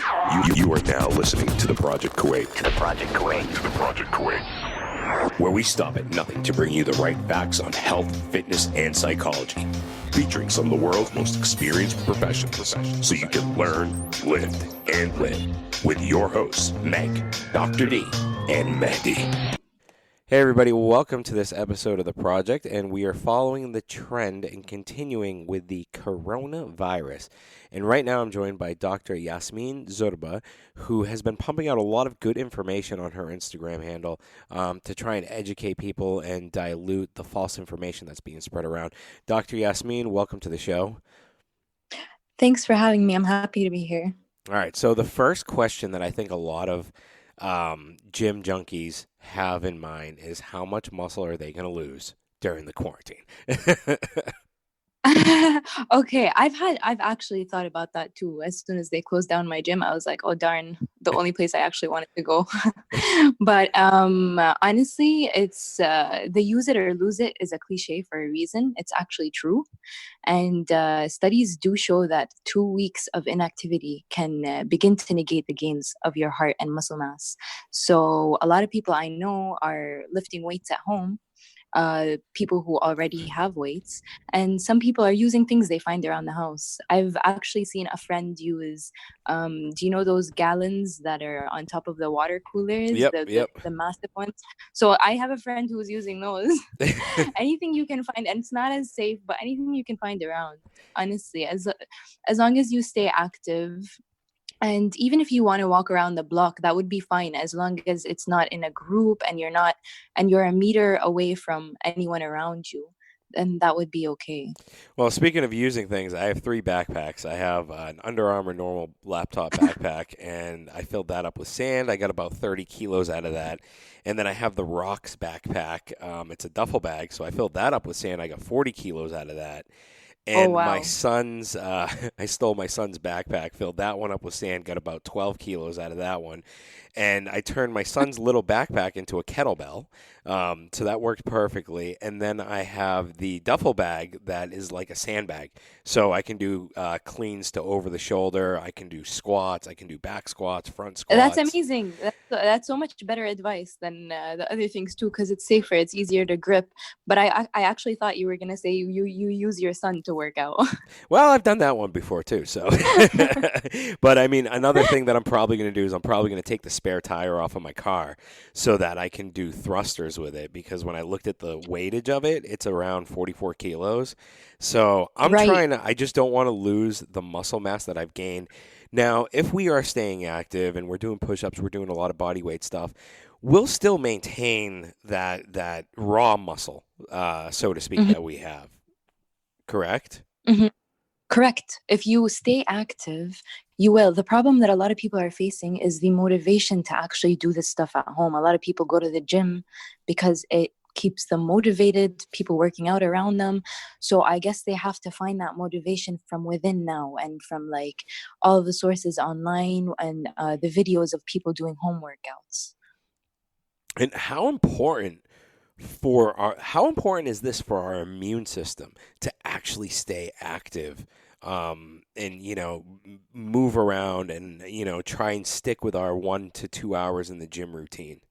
You are now listening to the Project Kuwait. Where we stop at nothing to bring you the right facts on health, fitness, and psychology. Featuring some of the world's most experienced professionals so you can learn, live, and live. With your hosts, Meg, Dr. D, and Mehdi. Hey everybody, welcome to this episode of The Project, and we are following the trend and continuing with the coronavirus. And right now I'm joined by Dr. Yasmin Zurba, who has been pumping out a lot of good information on her Instagram handle to try and educate people and dilute the false information that's being spread around. Dr. Yasmin, welcome to the show. Thanks for having me. I'm happy to be here. All right, so the first question that I think a lot of gym junkies have in mind is how much muscle are they going to lose during the quarantine? Okay, I've actually thought about that too. As soon as they closed down my gym, I was like, oh darn, the only place I actually wanted to go. But honestly, it's the use it or lose it is a cliche for a reason. It's actually true. And studies do show that 2 weeks of inactivity can begin to negate the gains of your heart and muscle mass. So a lot of people I know are lifting weights at home, people who already have weights, and some people are using things they find around the house. I've actually seen a friend use, do you know those gallons that are on top of the water coolers? Yep. The massive ones. So I have a friend who's using those. Anything you can find, and it's not as safe, but anything you can find around, honestly, as long as you stay active. And even if you want to walk around the block, that would be fine, as long as it's not in a group and you're a meter away from anyone around you, then that would be okay. Well, speaking of using things, I have 3 backpacks. I have an Under Armour normal laptop backpack, and I filled that up with sand. I got about 30 kilos out of that. And then I have the Rocks backpack. It's a duffel bag, so I filled that up with sand. I got 40 kilos out of that. And wow. my son's, I stole my son's backpack, filled that one up with sand, got about 12 kilos out of that one. And I turned my son's little backpack into a kettlebell. So that worked perfectly. And then I have the duffel bag that is like a sandbag. So I can do cleans to over the shoulder. I can do squats. I can do back squats, front squats. That's amazing. That's so much better advice than the other things too, because it's safer. It's easier to grip. But I actually thought you were going to say you use your son to work out. Well, I've done that one before too. So, but I mean, another thing that I'm probably going to do is I'm probably going to take the spare tire off of my car so that I can do thrusters with it, because when I looked at the weightage of it, it's around 44 kilos. So I'm trying to, I just don't want to lose the muscle mass that I've gained. Now, if we are staying active and we're doing push-ups, we're doing a lot of body weight stuff, we'll still maintain that raw muscle, so to speak, that we have. Correct? Mm-hmm. Correct. If you stay active, you will. The problem that a lot of people are facing is the motivation to actually do this stuff at home. A lot of people go to the gym because it keeps them motivated, people working out around them. So I guess they have to find that motivation from within now, and from like all of the sources online and the videos of people doing home workouts. And how important is this for our immune system to actually stay active, and move around and try and stick with our 1 to 2 hours in the gym routine?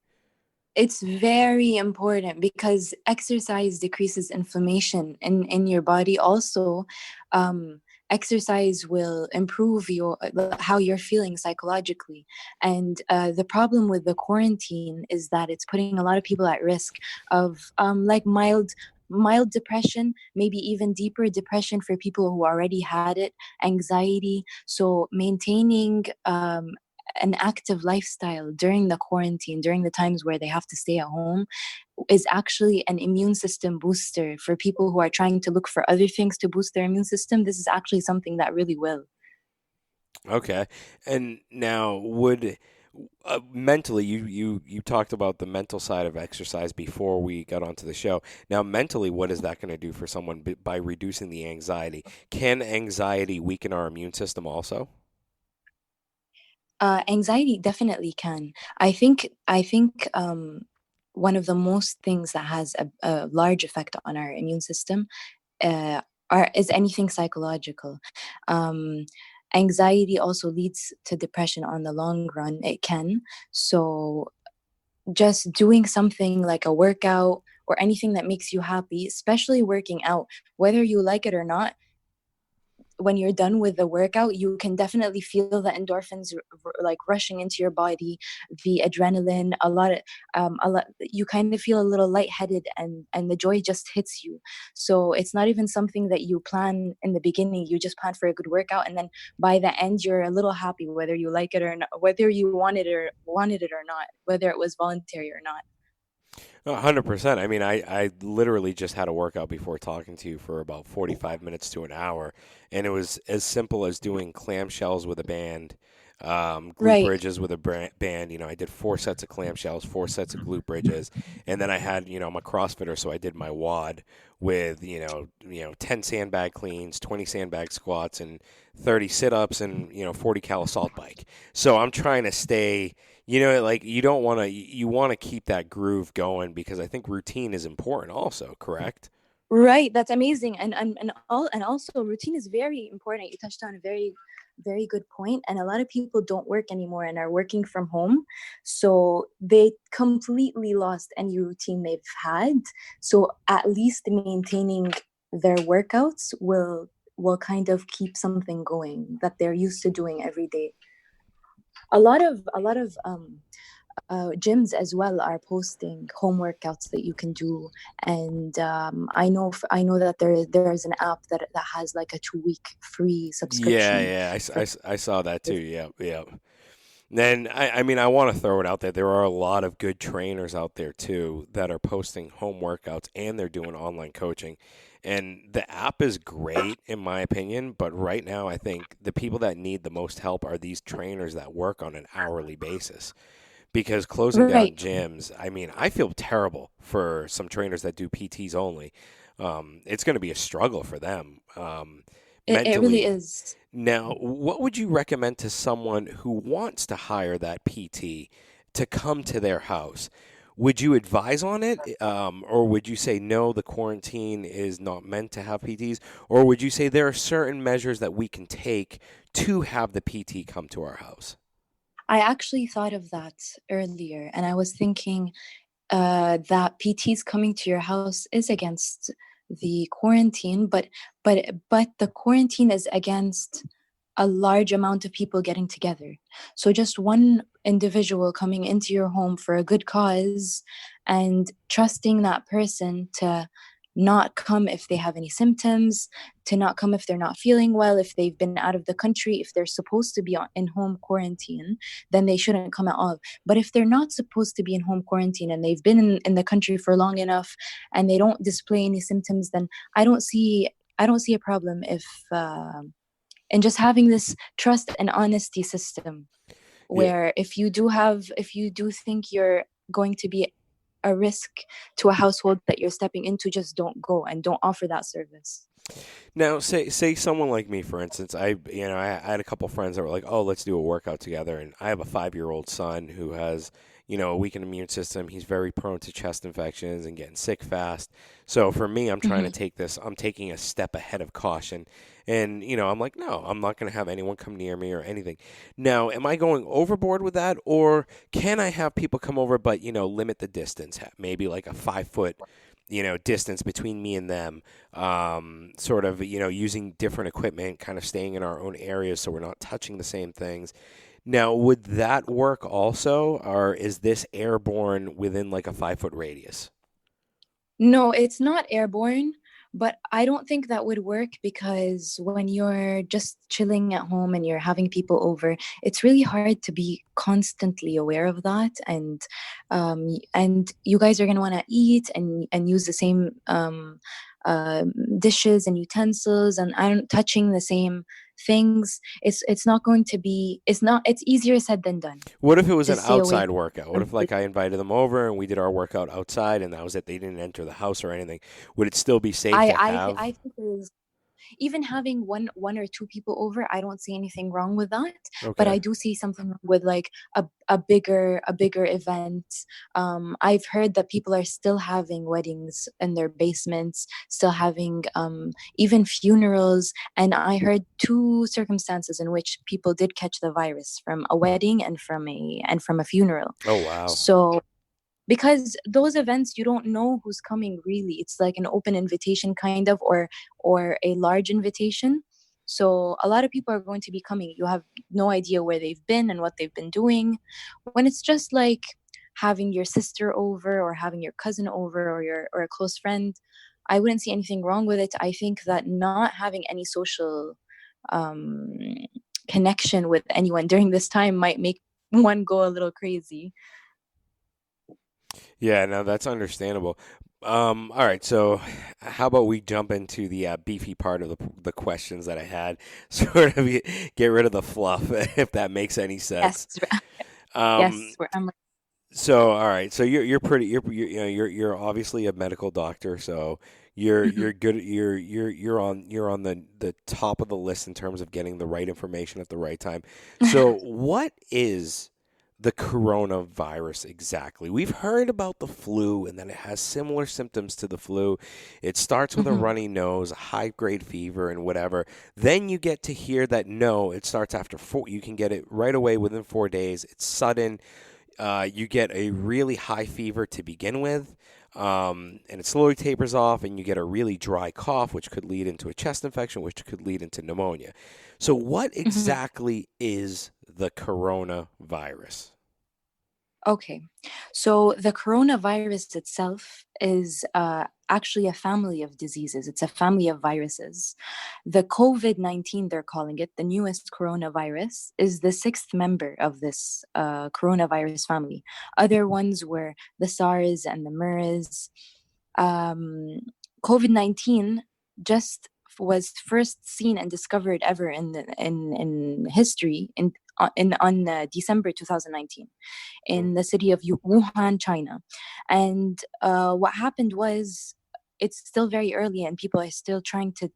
It's very important because exercise decreases inflammation in your body. Also, exercise will improve how you're feeling psychologically. And the problem with the quarantine is that it's putting a lot of people at risk of like mild depression, maybe even deeper depression for people who already had it, anxiety. So maintaining an active lifestyle during the quarantine, during the times where they have to stay at home, is actually an immune system booster for people who are trying to look for other things to boost their immune system. This is actually something that really will. Okay. And now mentally, you talked about the mental side of exercise before we got onto the show. Now, mentally, what is that going to do for someone by reducing the anxiety? Can anxiety weaken our immune system also? Anxiety definitely can. I think one of the most things that has a large effect on our immune system is anything psychological. Anxiety also leads to depression on the long run. It can. So just doing something like a workout or anything that makes you happy, especially working out, whether you like it or not, when you're done with the workout, you can definitely feel the endorphins like rushing into your body, the adrenaline, a lot. You kind of feel a little lightheaded, and the joy just hits you. So it's not even something that you plan in the beginning. You just plan for a good workout, and then by the end, you're a little happy, whether you like it or not, whether you wanted it or not, whether it was voluntary or not. 100%. I mean, I literally just had a workout before talking to you for about 45 minutes to an hour, and it was as simple as doing clamshells with a band, glute Right. bridges with a band. I did 4 sets of clamshells, 4 sets of glute bridges, and then I had, I'm a CrossFitter, so I did my WOD with, 10 sandbag cleans, 20 sandbag squats, and 30 sit-ups, and 40 cal assault bike. So I'm trying to stay. Like you don't want to, you want to keep that groove going because I think routine is important also, correct? Right, that's amazing, and also routine is very important. You touched on a very good point, and a lot of people don't work anymore and are working from home, so they completely lost any routine they've had. So at least maintaining their workouts will kind of keep something going that they're used to doing every day. A lot of gyms as well are posting home workouts that you can do, and I know that there's an app that has like a 2 week free Yeah, subscription yeah, for. I saw that too. Yeah, yeah. Then I mean, I want to throw it out there. There are a lot of good trainers out there too that are posting home workouts and they're doing online coaching. And the app is great in my opinion, but right now I think the people that need the most help are these trainers that work on an hourly basis. Because closing down Right. gyms, I mean, I feel terrible for some trainers that do PTs only. It's going to be a struggle for them It really mentally. is. Now, what would you recommend to someone who wants to hire that PT to come to their house? Would you advise on it, or would you say no, the quarantine is not meant to have PTs, or would you say there are certain measures that we can take to have the PT come to our house? I actually thought of that earlier, and I was thinking that PTs coming to your house is against the quarantine, but the quarantine is against a large amount of people getting together. So just one individual coming into your home for a good cause and trusting that person to not come if they have any symptoms, to not come if they're not feeling well, if they've been out of the country, if they're supposed to be in home quarantine, then they shouldn't come at all. But if they're not supposed to be in home quarantine and they've been in the country for long enough and they don't display any symptoms, then I don't see a problem if and just having this trust and honesty system Yeah. where if you do think you're going to be a risk to a household that you're stepping into, just don't go and don't offer that service. Now, say someone like me, for instance, I had a couple friends that were like, "Oh, let's do a workout together." And I have a 5-year-old son who has, a weakened immune system. He's very prone to chest infections and getting sick fast. So for me, I'm trying to Hmm. take this. I'm taking a step ahead of caution, and I'm like, no, I'm not going to have anyone come near me or anything. Now, am I going overboard with that, or can I have people come over, but limit the distance, maybe like a 5 foot distance between me and them, sort of, using different equipment, kind of staying in our own areas so we're not touching the same things. Now, would that work also, or is this airborne within like a 5 foot radius? No, it's not airborne, but I don't think that would work because when you're just chilling at home and you're having people over, it's really hard to be constantly aware of that. And you guys are gonna want to eat and use the same uh, dishes and utensils, and I'm touching the same things. It's not going to be. It's easier said than done What if it was to an stay away outside workout? What from if like I invited them over and we did our workout outside and that was it? They didn't enter the house or anything. Would it still be safe I to I th- have? I think there is. even having one or two people over, I don't see anything wrong with that. But Okay. I do see something wrong with like a bigger event. I've heard that people are still having weddings in their basements, still having even funerals. And I heard two circumstances in which people did catch the virus, from a wedding and from a funeral. Oh, wow. So because those events, you don't know who's coming really. It's like an open invitation kind of, or a large invitation. So a lot of people are going to be coming. You have no idea where they've been and what they've been doing. When it's just like having your sister over, or having your cousin over, or a close friend, I wouldn't see anything wrong with it. I think that not having any social um connection with anyone during this time might make one go a little crazy. Yeah, no, that's understandable. All right, so how about we jump into the beefy part of the questions that I had, sort of get rid of the fluff, if that makes any sense. Yes. Um, Yes, I'm so all right, so you're pretty you know you're obviously a medical doctor, so you're good. You're on the top of the list in terms of getting the right information at the right time. So what is the coronavirus exactly? We've heard about the flu and that it has similar symptoms to the flu. It starts with a Mhm. runny nose, a high grade fever, and whatever. Then you get to hear that no, it starts after four. You can get it right away within 4 days. It's sudden. You get a really high fever to begin with, and it slowly tapers off, and you get a really dry cough, which could lead into a chest infection, which could lead into pneumonia. So, what Mhm. exactly is the coronavirus? Okay. So the coronavirus itself is actually a family of diseases. It's a family of viruses. The COVID-19, they're calling it, the newest coronavirus, is the sixth member of this coronavirus family. Other ones were the SARS and the MERS. Um, COVID-19 just was first seen and discovered ever in history on December 2019 Mm. in the city of Wuhan, China. And what happened was, it's still very early and people are still trying to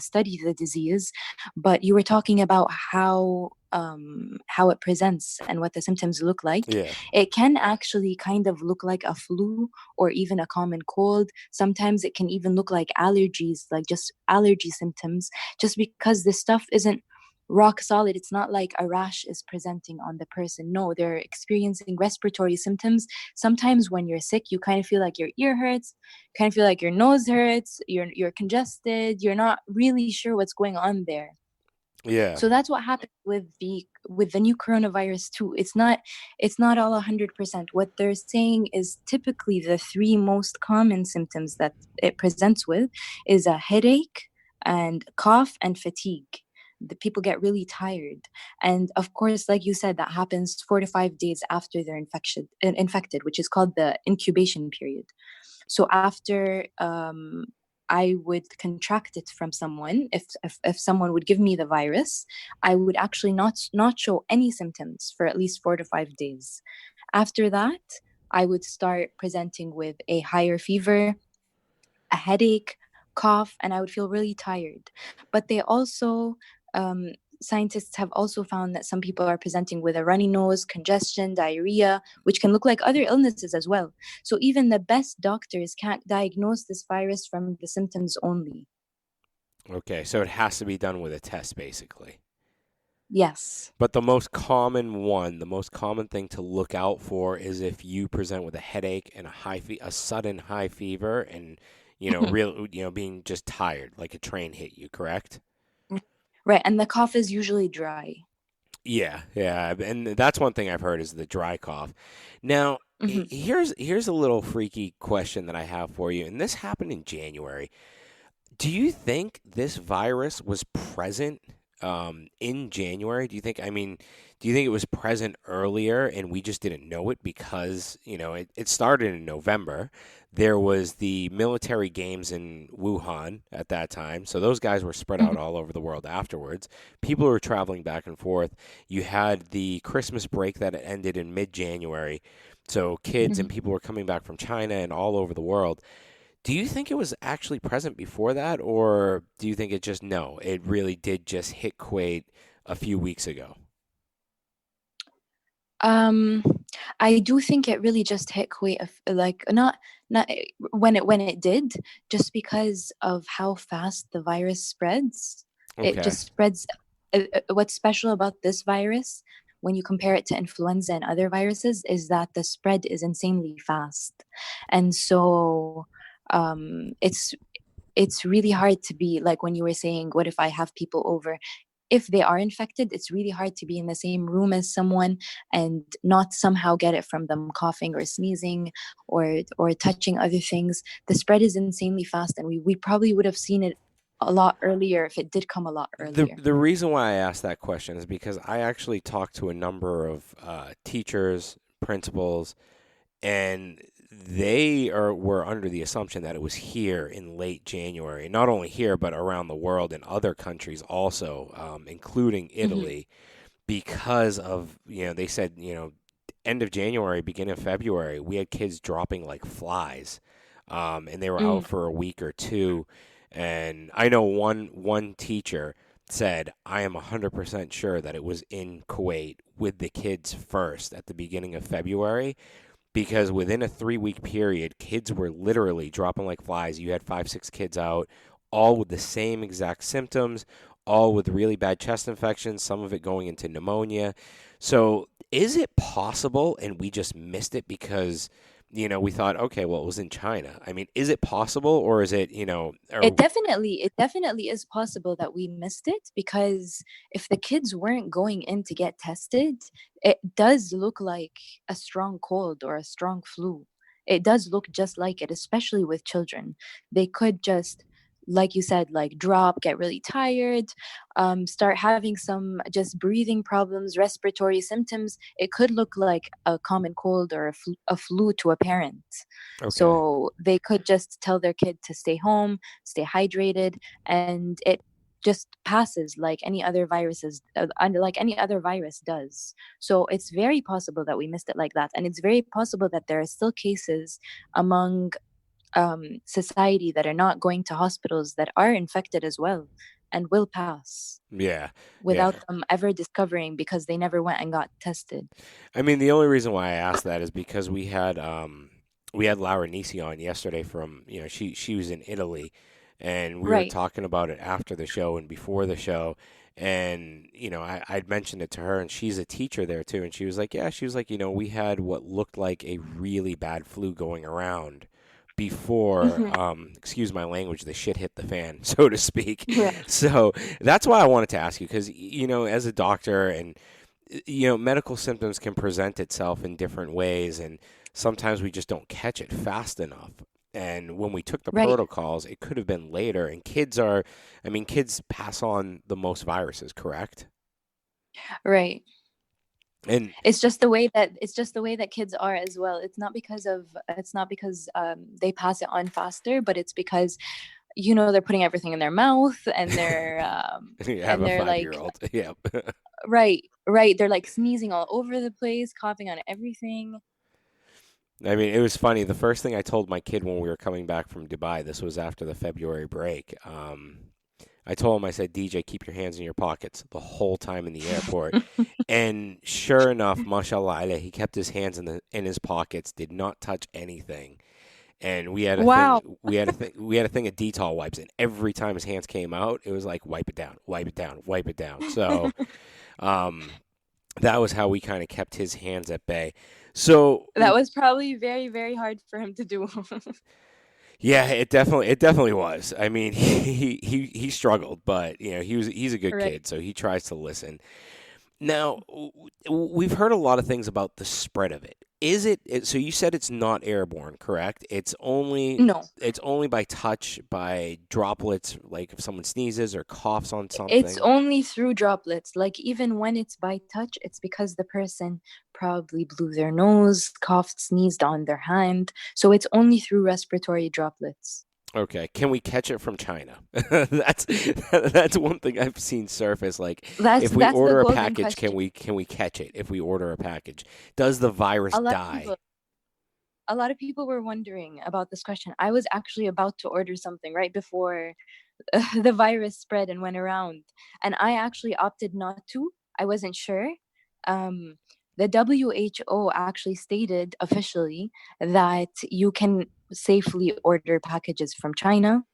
study the disease. But you were talking about how it presents and what the symptoms look like. Yeah. It can actually kind of look like a flu or even a common cold. Sometimes it can even look like allergies, like just allergy symptoms, just because this stuff isn't rock solid. It's not like a rash is presenting on the person. No, they're experiencing respiratory symptoms. Sometimes when you're sick, you kind of feel like your ear hurts, kind of feel like your nose hurts, you're congested, you're not really sure what's going on there. Yeah. So that's what happened with the new coronavirus too. It's not all 100%. What they're saying is typically the three most common symptoms that it presents with is a headache and cough and fatigue. The people get really tired, and of course, like you said, that happens 4 to 5 days after they're infected, which is called the incubation period. So after I would contract it from someone, if someone would give me the virus, I would actually not show any symptoms for at least 4 to 5 days. After that, I would start presenting with a higher fever, a headache, cough, and I would feel really tired. But they also, um, scientists have also found that some people are presenting with a runny nose, congestion, diarrhea, which can look like other illnesses as well. So even the best doctors can't diagnose this virus from the symptoms only. Okay, so it has to be done with a test, basically. Yes. But the most common one, the most common thing to look out for is if you present with a headache and a sudden high fever, and being just tired, like a train hit you. Correct? Right. And the cough is usually dry. Yeah, yeah, and that's one thing I've heard is the dry cough. Now, Hmm. here's a little freaky question that I have for you, and this happened in January. Do you think this virus was present in January? Do you think it was present earlier and we just didn't know it because, it started in November. There was the military games in Wuhan at that time. So those guys were spread out Hmm. all over the world afterwards. People were traveling back and forth. You had the Christmas break that ended in mid-January. So kids and Hmm. people were coming back from China and all over the world. Do you think it was actually present before that, or do you think it just no, it really did just hit Kuwait a few weeks ago? Um, I do think it really just hit Kuwait, like not when it did, just because of how fast the virus spreads. It Okay. just spreads. What's special about this virus, when you compare it to influenza and other viruses, is that the spread is insanely fast, and so it's really hard to be like when you were saying, what if I have people over? If they are infected, it's really hard to be in the same room as someone and not somehow get it from them coughing or sneezing or touching other things. The spread is insanely fast, and we probably would have seen it a lot earlier if it did come a lot earlier. The reason why I asked that question is because I actually talked to a number of teachers, principals, and they were under the assumption that it was here in late January. Not only here, but around the world in other countries also, including Hmm. Italy, because of they said end of January, beginning of February, we had kids dropping like flies, and they were out Mm. for a week or two. And I know one teacher said, "I am 100% sure that it was in Kuwait with the kids first at the beginning of February." Because within a 3 week period, kids were literally dropping like flies. You had 5, 6 kids out, all with the same exact symptoms, all with really bad chest infections, some of it going into pneumonia. So, is it possible, and we just missed it because, we thought, okay, well, it was in China? I mean, is it possible, or is it, or It definitely is possible that we missed it, because if the kids weren't going in to get tested, it does look like a strong cold or a strong flu. It does look just like it, especially with children. They could just, like you said, like drop, get really tired, start having some just breathing problems, respiratory symptoms. It could look like a common cold or a flu to a parent. okay, So they could just tell their kid to stay home, stay hydrated, and it just passes like any other viruses, like any other virus does. So it's very possible that we missed it like that, and it's very possible that there are still cases among society that are not going to hospitals that are infected as well and will pass yeah, without yeah. them ever discovering because they never went and got tested. I mean, the only reason why I asked that is because we had Laura Nisi on yesterday from she was in Italy, and we were Right. talking about it after the show and before the show, and I'd mentioned it to her, and she's a teacher there too, and she was like, yeah, she was like, we had what looked like a really bad flu going around before, Mhm. excuse my language, the shit hit the fan, so to speak. Yeah. So that's why I wanted to ask you, because as a doctor, and medical symptoms can present itself in different ways, and sometimes we just don't catch it fast enough. And when we took the Right. protocols, it could have been later. And kids pass on the most viruses, correct? Right. And It's just the way that kids are as well. It's not because they pass it on faster, but it's because they're putting everything in their mouth, and they're you have and a they're five like, year old. Yeah. right, they're like sneezing all over the place, coughing on everything. I mean, it was funny. The first thing I told my kid when we were coming back from Dubai, this was after the February break. I told him, I said, DJ, keep your hands in your pockets the whole time in the airport. And sure enough, mashallah, he kept his hands in his pockets, did not touch anything. And we had a Wow. thing, we had a thing of Dettol wipes, and every time his hands came out, it was like wipe it down, wipe it down, wipe it down. So um, that was how we kind of kept his hands at bay. So That was probably very, very hard for him to do. yeah, it definitely was. I mean, he struggled, but he's a good Right. kid, so he tries to listen. Now, we've heard a lot of things about the spread of it. So you said it's not airborne, correct? No, It's only by touch, by droplets, like if someone sneezes or coughs on it's something. only through droplets. Like even when it's by touch, it's because the person probably blew their nose, coughed, sneezed on their hand. So it's only through respiratory droplets. Okay, can we catch it from China? That's one thing I've seen surface. Like, That's if we that's the order a golden package, can question. we catch it? If we order a package, does the virus A lot of die? people a lot of people were wondering about this question. I was actually about to order something right before the virus spread and went around, and I actually opted not to. I wasn't sure. Um, the WHO actually stated officially that you can safely order packages from China,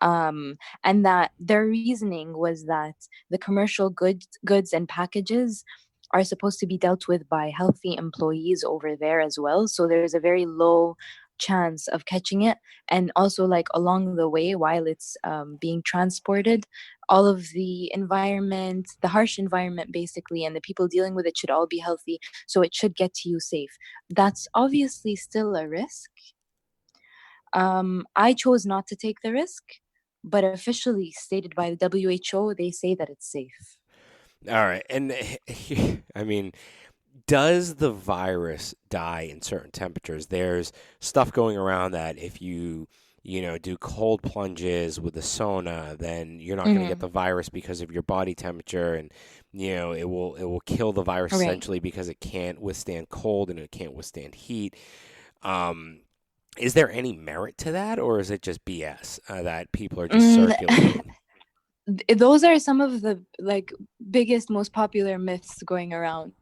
and that their reasoning was that the commercial goods and packages are supposed to be dealt with by healthy employees over there as well, so there's a very low chance of catching it. And also, like, along the way while it's being transported, all of the environment, the harsh environment basically, and the people dealing with it should all be healthy, so it should get to you safe. That's obviously still a risk. I chose not to take the risk, but officially stated by the WHO, they say that it's safe. All right. And I mean, does the virus die in certain temperatures? There's stuff going around that if you do cold plunges with the sauna, then you're not going to get the virus because of your body temperature, and it will kill the virus Right. essentially because it can't withstand cold and it can't withstand heat. Is there any merit to that, or is it just BS that people are just circulating? Those are some of the biggest, most popular myths going around.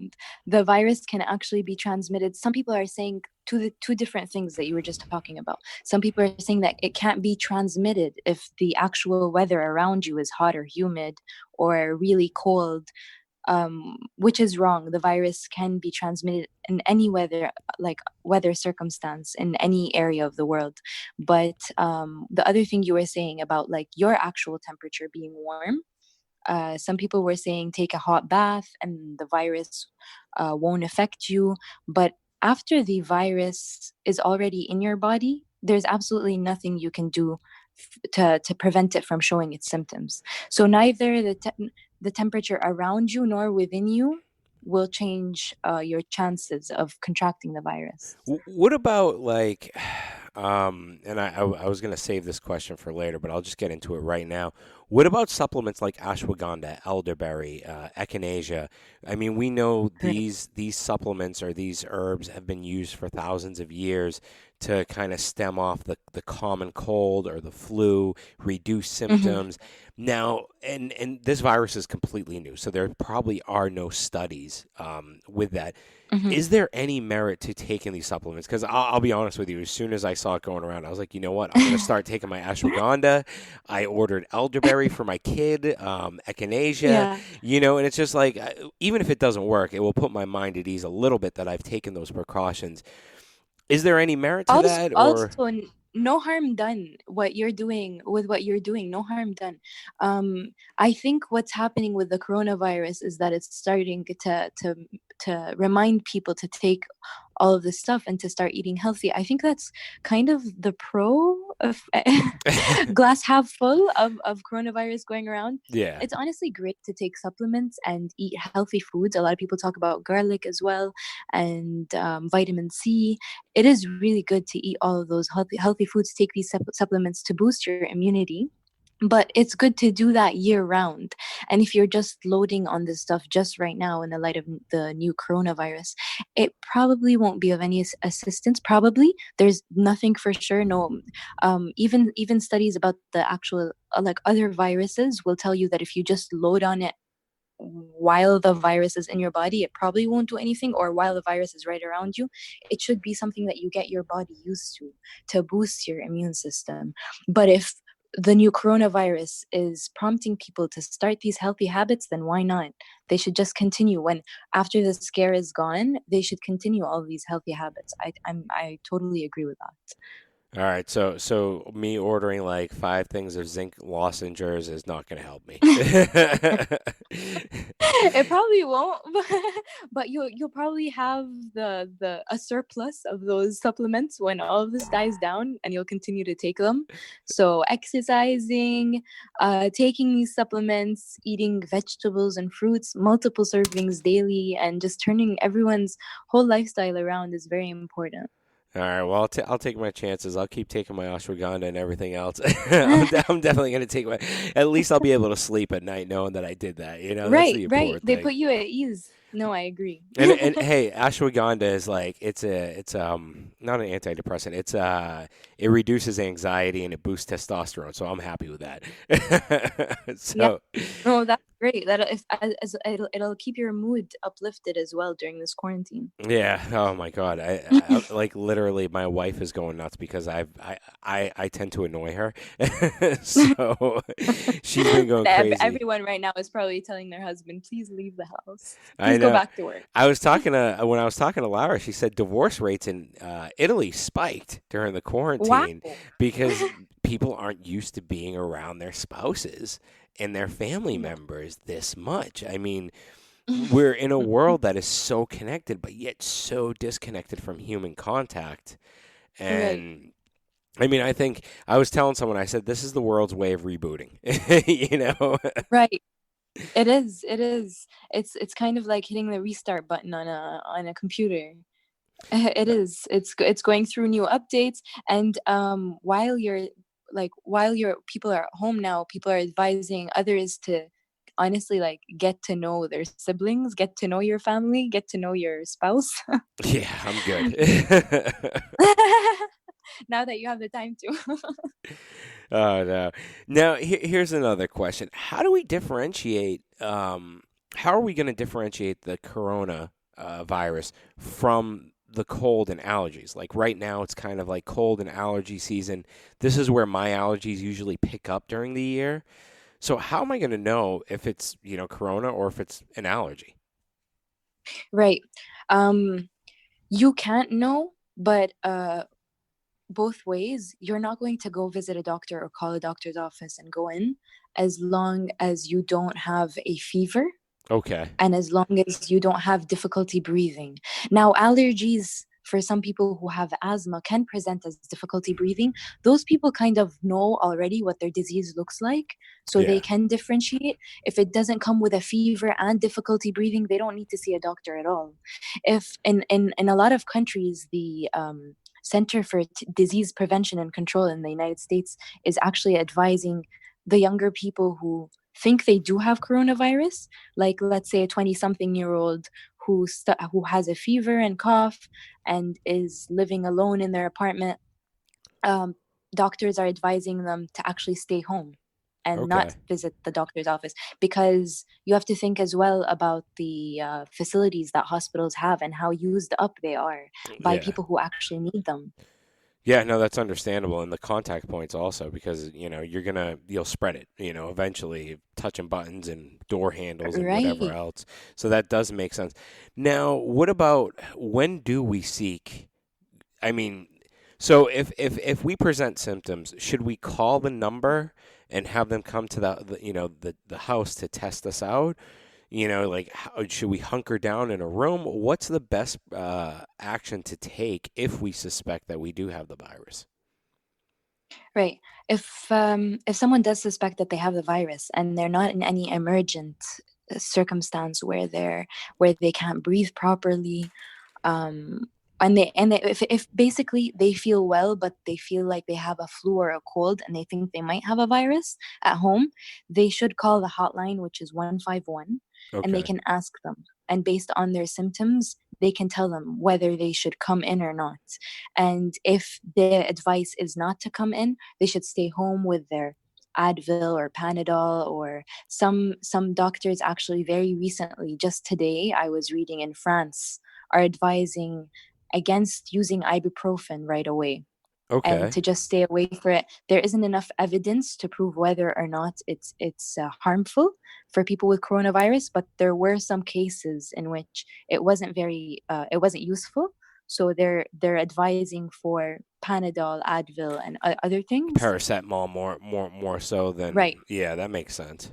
The virus can actually be transmitted. Some people are saying the two different things that you were just talking about. Some people are saying that it can't be transmitted if the actual weather around you is hot or humid or really cold, which is wrong. The virus can be transmitted in any weather circumstance in any area of the world. But the other thing you were saying about your actual temperature being warm, some people were saying take a hot bath and the virus won't affect you. But after the virus is already in your body, there's absolutely nothing you can do to prevent it from showing its symptoms. So neither the temperature around you nor within you will change your chances of contracting the virus. What about and I was going to save this question for later, but I'll just get into it right now. What about supplements like ashwagandha, elderberry, echinacea? I mean, we know these supplements or these herbs have been used for thousands of years to kind of stem off the common cold or the flu, reduce symptoms. Now, and this virus is completely new, so there probably are no studies with that. Is there any merit to taking these supplements? Because I'll be honest with you, as soon as I saw it going around, I was like, you know what? I'm going to start taking my ashwagandha. I ordered elderberry for my kid, echinacea, and it's just like, even if it doesn't work, it will put my mind at ease a little bit that I've taken those precautions. Is there any merit to that? Also, no harm done. What you're doing, no harm done. I think what's happening with the coronavirus is that it's starting to remind people to take all of this stuff and to start eating healthy. I think that's kind of the pro of glass half full of coronavirus going around. Yeah. It's honestly great to take supplements and eat healthy foods. A lot of people talk about garlic as well, and vitamin C. It is really good to eat all of those healthy foods, take these supplements to boost your immunity. But it's good to do that year round. And if you're just loading on this stuff just right now in the light of the new coronavirus, it probably won't be of any assistance. Probably. There's nothing for sure. No, even studies about the actual other viruses will tell you that if you just load on it while the virus is in your body, it probably won't do anything, or while the virus is right around you. It should be something that you get your body used to boost your immune system. But if the new coronavirus is prompting people to start these healthy habits, then why not? They should just continue. When after the scare is gone, they should continue all of these healthy habits. I totally agree with that. All right, so me ordering 5 things of zinc lozenges is not going to help me. It probably won't, but you'll probably have a surplus of those supplements when all of this dies down, and you'll continue to take them. So exercising, taking these supplements, eating vegetables and fruits, multiple servings daily, and just turning everyone's whole lifestyle around is very important. All right, well, I'll take my chances. I'll keep taking my ashwagandha and everything else. I'm definitely going to take at least I'll be able to sleep at night knowing that I did that. That's the important They thing. put you at ease. No, I agree. And hey, ashwagandha is like it's not an antidepressant. It reduces anxiety and it boosts testosterone. So I'm happy with that. Yeah. So No, that's great. That if as it'll keep your mood uplifted as well during this quarantine. yeah. Oh my God. I like literally my wife is going nuts because I tend to annoy her. So she's been going crazy. Everyone right now is probably telling their husband, "Please leave the house. I Please go know. back to work." I was talking to when I was talking to Laura, she said divorce rates in Italy spiked during the Wow. quarantine because people aren't used to being around their spouses and their family members this much. I mean, we're in a world that is so connected, but yet so disconnected from human contact. Right. And I mean, I think I was telling someone, I said, this is the world's way of rebooting, you know? Right. It is. It is. It's kind of like hitting the restart button on a computer. It is. It's going through new updates, and while your people are at home now, people are advising others to honestly like get to know their siblings, get to know your family, get to know your spouse. Yeah, I'm good. Now that you have the time to. Oh no. Now here's another question. How do we differentiate? How are we going to differentiate the corona virus from the cold and allergies? Like right now, it's kind of like cold and allergy season. This is where my allergies usually pick up during the year. So how am I going to know if it's corona or if it's an allergy? Right. Um, you can't know, but both ways, you're not going to go visit a doctor or call a doctor's office and go in as long as you don't have a fever Okay. and as long as you don't have difficulty breathing. Now, allergies for some people who have asthma can present as difficulty breathing. Those people kind of know already what their disease looks like, so they Yeah. can differentiate. If it doesn't come with a fever and difficulty breathing, they don't need to see a doctor at all. If in a lot of countries, the Center for Disease Prevention and Control in the United States is actually advising the younger people who think they do have coronavirus, like let's say a 20-something-year-old who has a fever and cough and is living alone in their apartment. um, Doctors are advising them to actually stay home and Okay. not visit the doctor's office, because you have to think as well about the facilities that hospitals have and how used up they are by Yeah. people who actually need them. Yeah, no, that's understandable. And the contact points also because, you'll spread it, eventually touching buttons and door handles and whatever Right. else. So that does make sense. Now, what about when do we seek? I mean, so if we present symptoms, should we call the number and have them come to the house to test us out? Like, should we hunker down in a room? What's the best action to take if we suspect that we do have the virus? Right. If someone does suspect that they have the virus and they're not in any emergent circumstance where they can't breathe properly, um and they if basically they feel well but they feel like they have a flu or a cold and they think they might have a virus at home, they should call the hotline, which is 151, and they Okay. can ask them, and based on their symptoms they can tell them whether they should come in or not. And if their advice is not to come in, they should stay home with their Advil or Panadol, or some doctors actually very recently, just today I was reading in France, are advising against using ibuprofen right away and Okay. to just stay away for it. There isn't enough evidence to prove whether or not it's harmful for people with coronavirus, but there were some cases in which it wasn't useful. So they're advising for Panadol, Advil, and other things. Paracetamol more so than Right. yeah, that makes sense.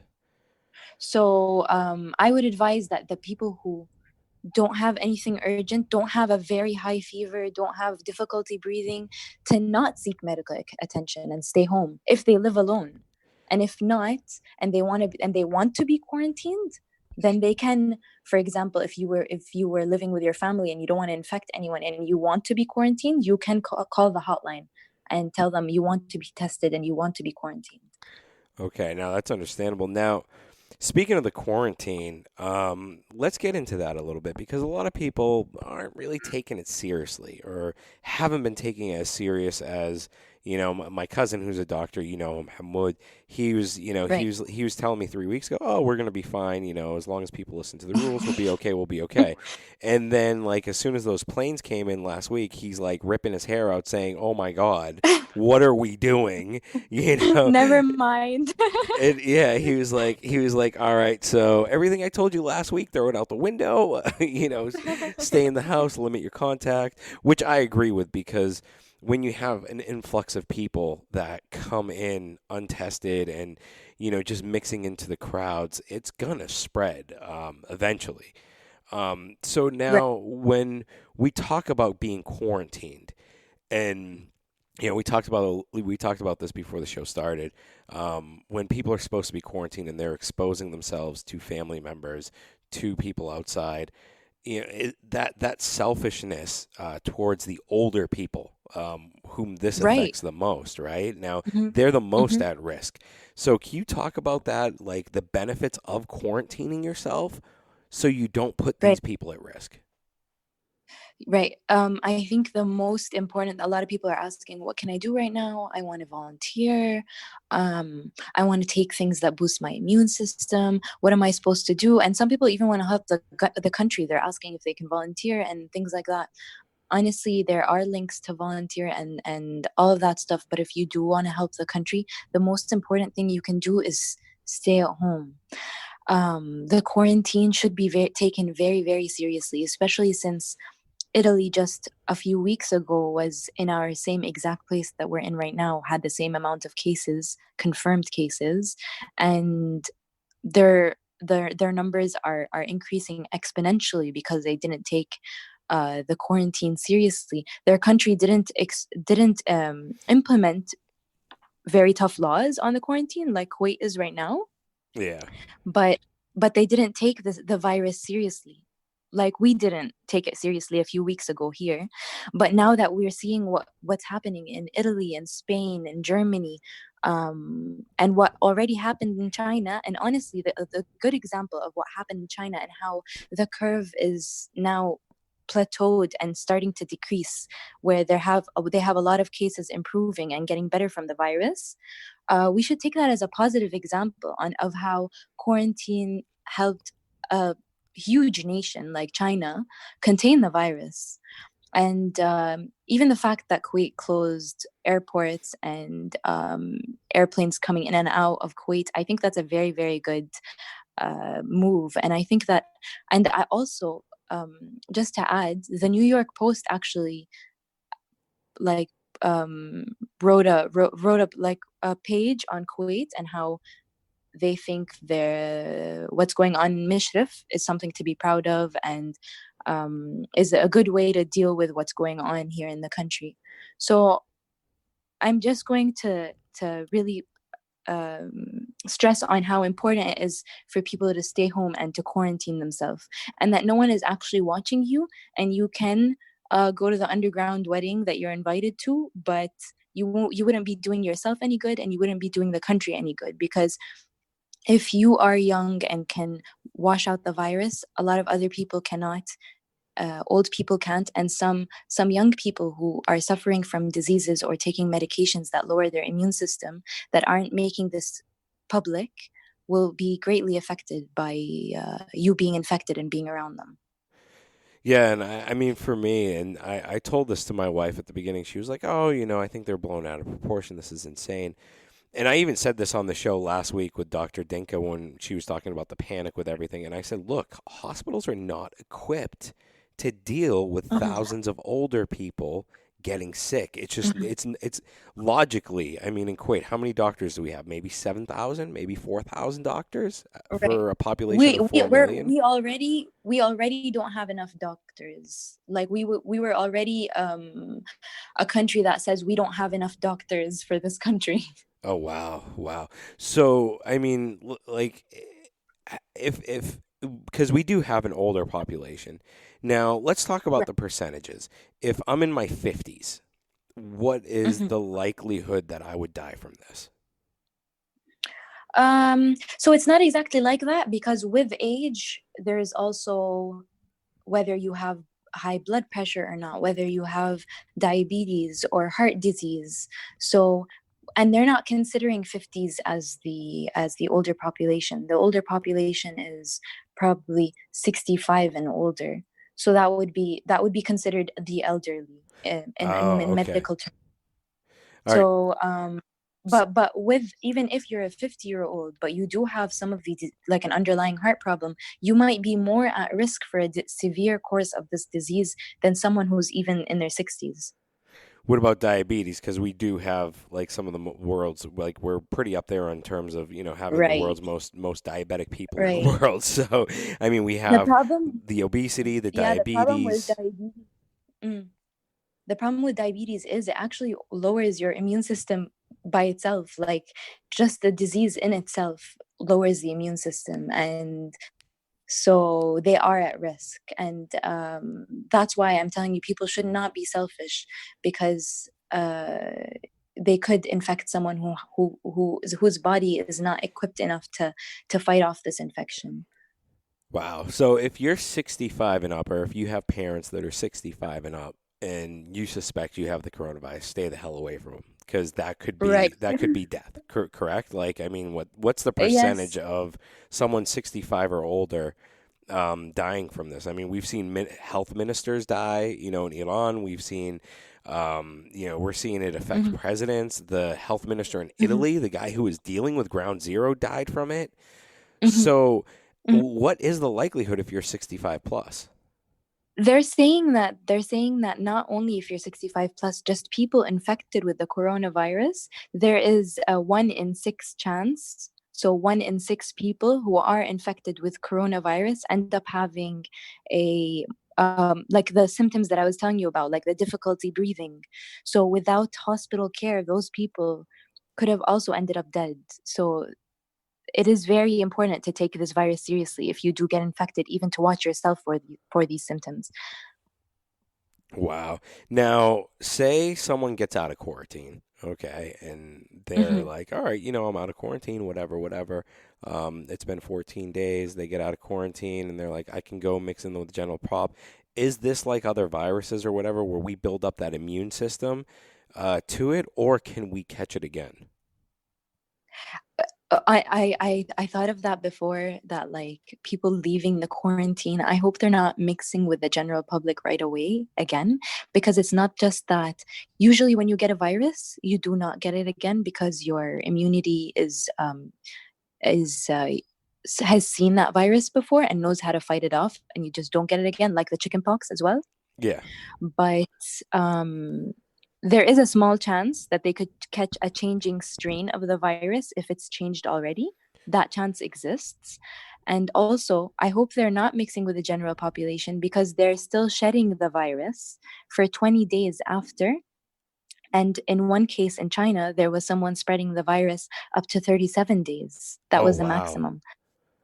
So I would advise that the people who don't have anything urgent, don't have a very high fever, don't have difficulty breathing, to not seek medical attention and stay home if they live alone. And if not, and they want to be quarantined, then they can, for example, if you were living with your family and you don't want to infect anyone and you want to be quarantined, you can call the hotline and tell them you want to be tested and you want to be quarantined. Okay, now that's understandable. Now, Speaking of the quarantine, let's get into that a little bit because a lot of people aren't really taking it seriously or haven't been taking it as serious as, my cousin who's a doctor, him, Hamoud, Right. he was telling me 3 weeks ago, oh, we're going to be fine, as long as people listen to the rules, we'll be okay. And then, like, as soon as those planes came in last week, he's like ripping his hair out saying, oh my God, what are we doing? You know, Never mind. and yeah, he was like, all right, so everything I told you last week, throw it out the window. Stay in the house, limit your contact, which I agree with because when you have an influx of people that come in untested and just mixing into the crowds, it's gonna spread eventually. So Right. now when we talk about being quarantined and we talked about this before the show started. When people are supposed to be quarantined and they're exposing themselves to family members, to people outside, that selfishness towards the older people whom this Right. affects the most. Right now, Hmm. they're the most Hmm. at risk. So, can you talk about that, like the benefits of quarantining yourself, so you don't put Right. these people at risk? Right. I think the most important, a lot of people are asking, what can I do right now? I want to volunteer. I want to take things that boost my immune system. What am I supposed to do? And some people even want to help the country. They're asking if they can volunteer and things like that. Honestly, there are links to volunteer and all of that stuff. But if you do want to help the country, the most important thing you can do is stay at home. The quarantine should be taken very, very seriously, especially since Italy just a few weeks ago was in our same exact place that we're in right now, had the same amount of cases, confirmed cases, and their numbers are increasing exponentially because they didn't take the quarantine seriously. Their country didn't implement very tough laws on the quarantine like Kuwait is right now, Yeah. but they didn't take the virus seriously like we didn't take it seriously a few weeks ago here. But now that we're seeing what's happening in Italy and Spain and Germany, and what already happened in China, and honestly the good example of what happened in China and how the curve is now plateaued and starting to decrease, where they have a lot of cases improving and getting better from the virus. We should take that as a positive example of how quarantine helped a huge nation like China contain the virus. And even the fact that Kuwait closed airports and airplanes coming in and out of Kuwait, I think that's a very, very good move. And I think that, and I also, just to add, the New York Post actually like um, wrote up like a page on Kuwait and how they think their what's going on in Mishrif is something to be proud of and is a good way to deal with what's going on here in the country. So I'm just going to really stress on how important it is for people to stay home and to quarantine themselves, and that no one is actually watching you, and you can go to the underground wedding that you're invited to, but you wouldn't be doing yourself any good, and you wouldn't be doing the country any good, because if you are young and can wash out the virus, a lot of other people cannot. Old people can't, and some young people who are suffering from diseases or taking medications that lower their immune system that aren't making this public will be greatly affected by you being infected and being around them. Yeah, and I mean, for me, and I told this to my wife at the beginning. She was like, "Oh, I think they're blown out of proportion. This is insane." And I even said this on the show last week with Dr. Dinka when she was talking about the panic with everything. And I said, look, hospitals are not equipped to deal with Mhm, thousands of older people getting sick. It's just, mhm. it's logically, I mean, in Kuwait, how many doctors do we have? Maybe 7,000, maybe 4,000 doctors Right. for a population of 4 million? We already don't have enough doctors. Like we were already a country that says we don't have enough doctors for this country. Oh, wow. Wow. So, I mean, like, if because we do have an older population. Now, let's talk about the percentages. If I'm in my 50s, what is Mhm. the likelihood that I would die from this? So it's not exactly like that, because with age, there is also whether you have high blood pressure or not, whether you have diabetes or heart disease. So, and they're not considering 50s as the older population. The older population is probably 65 and older. So that would be considered the elderly Oh, in okay. medical terms. All right. So, but with even if you're a 50-year-old, but you do have some of the like an underlying heart problem, you might be more at risk for a severe course of this disease than someone who's even in their 60s. What about diabetes? Because we do have like some of the world's like we're pretty up there in terms of having the Right, world's most diabetic people in the right. world. So I mean we The have problem, the obesity, the yeah, the problem with diabetes. diabetes. Mm. The problem with diabetes is it actually lowers your immune system by itself. Like just the disease in itself lowers the immune system, and so they are at risk. And that's why I'm telling you, people should not be selfish, because they could infect someone whose body is not equipped enough to fight off this infection. Wow. So if you're 65 and up, or if you have parents that are 65 and up, and you suspect you have the coronavirus, stay the hell away from them, because Right. that could be death. Correct? Like, I mean, what's the Yes. percentage of someone 65 or older dying from this? I mean, we've seen health ministers die. In Iran, we've seen. We're seeing it affect Hmm. presidents. The health minister in Hmm. Italy, the guy who was dealing with Ground Zero, died from it. Hmm. So, Hmm. what is the likelihood if you're 65 plus? They're saying that not only if you're 65 plus, just people infected with the coronavirus, there is a 1 in 6 chance. So 1 in 6 people who are infected with coronavirus end up having a like the symptoms that I was telling you about, like the difficulty breathing. So without hospital care, those people could have also ended up dead. So it is very important to take this virus seriously if you do get infected, even to watch yourself for these symptoms. Wow. Now, say someone gets out of quarantine, okay, and they're Hmm. like, all right, I'm out of quarantine, whatever, whatever. It's been 14 days. They get out of quarantine and they're like, I can go mix in with the general pop. Is this like other viruses or whatever, where we build up that immune system to it, or can we catch it again? I thought of that before, that like people leaving the quarantine, I hope they're not mixing with the general public right away again, because it's not just that. Usually when you get a virus, you do not get it again because your immunity is has seen that virus before and knows how to fight it off, and you just don't get it again, like the chickenpox as well. Yeah. But there is a small chance that they could catch a changing strain of the virus if it's changed already. That chance exists. And also, I hope they're not mixing with the general population, because they're still shedding the virus for 20 days after. And in one case in China, there was someone spreading the virus up to 37 days. That Oh, was the wow. maximum.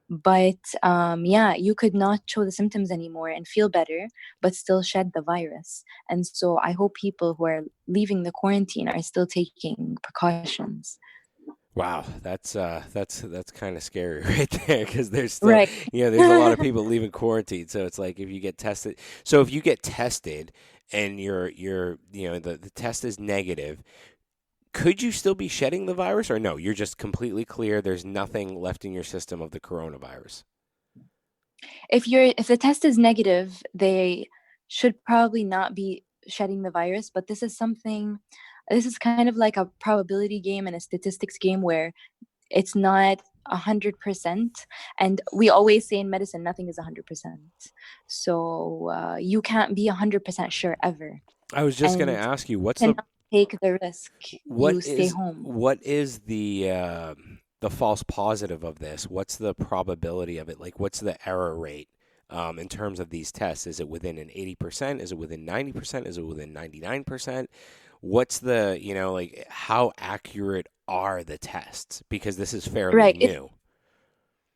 But yeah, you could not show the symptoms anymore and feel better, but still shed the virus. And so I hope people who are leaving the quarantine are still taking precautions. Wow, that's kind of scary right there, because there's still, Right. there's a lot of people leaving quarantine. So it's like if you get tested, so if you get tested and the test is negative, could you still be shedding the virus, or no? You're just completely clear. There's nothing left in your system of the coronavirus. If the test is negative, they should probably not be shedding the virus. But this is kind of like a probability game and a statistics game, where it's not 100%. And we always say in medicine, nothing is 100%. So you can't be 100% sure ever. I was just going to And ask you, what's to the not take the risk, what you stay is home. what is the false positive of this? What's the probability of it? Like, what's the error rate in terms of these tests? Is it within an 80%? Is it within 90%? Is it within 99%? What's the, like, how accurate are the tests? Because this is fairly Right. new.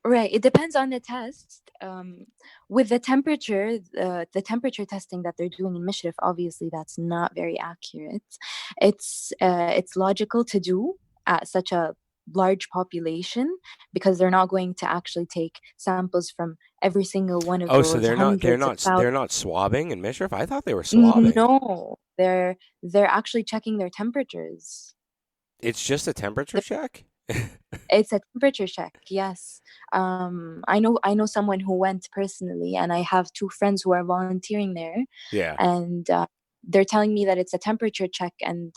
Right. It depends on the test. With the temperature testing that they're doing in Mishrif, obviously that's not very accurate. It's logical to do at such a large population, because they're not going to actually take samples from every single one of Oh, so those they're not they're hundreds of not they're thousands. not swabbing in Mishriff? I thought they were swabbing. No, they're actually checking their temperatures. It's just a temperature check? It's a temperature check, yes. I know someone who went personally, and I have two friends who are volunteering there, Yeah. and they're telling me that it's a temperature check, and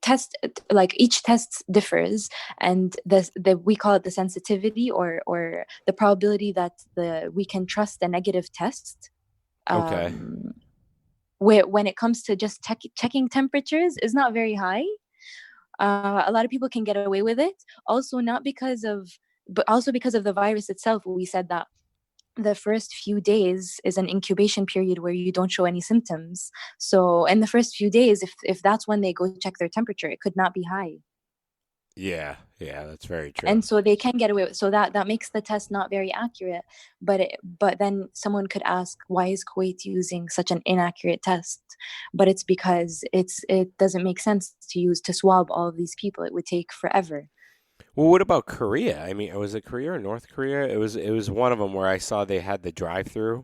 test, like each test differs, and the we call it the sensitivity, or the probability that the we can trust a negative test. Okay. When it comes to just checking temperatures is not very high. A lot of people can get away with it. Also, not because of, but also because of the virus itself. We said that the first few days is an incubation period where you don't show any symptoms. So in the first few days, if that's when they go check their temperature, it could not be high. Yeah. Yeah, that's very true. And so they can get away with, so that makes the test not very accurate. But then someone could ask, why is Kuwait using such an inaccurate test? But it's because it doesn't make sense to swab all of these people. It would take forever. Well, what about Korea? I mean, was it Korea or North Korea? It was one of them where I saw they had the drive-through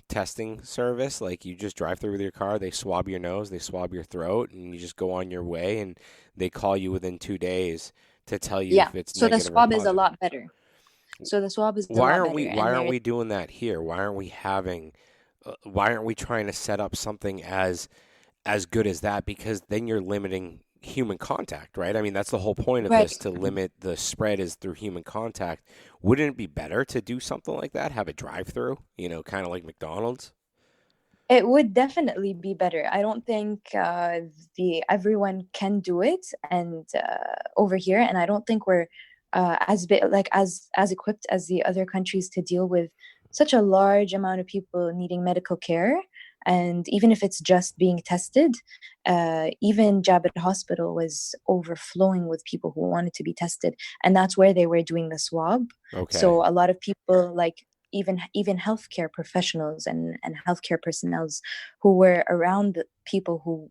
testing service. Like you just drive through with your car, they swab your nose, they swab your throat, and you just go on your way, and they call you within 2 days to tell you Yeah. if it's So the negative or swab is a positive. lot better. So the swab is a Why lot aren't better, we why and aren't there. we doing that here? Why aren't we trying to set up something as good as that? Because then you're limiting human contact, right? I mean, that's the whole point of Right. this, to limit the spread is through human contact. Wouldn't it be better to do something like that? Have a drive-through, kind of like McDonald's? It would definitely be better. I don't think the everyone can do it, and over here, and I don't think we're as big, like as equipped as the other countries to deal with such a large amount of people needing medical care. And even if it's just being tested, even Jabir Hospital was overflowing with people who wanted to be tested, and that's where they were doing the swab. Okay. So a lot of people, like even healthcare professionals and healthcare personnel who were around the people who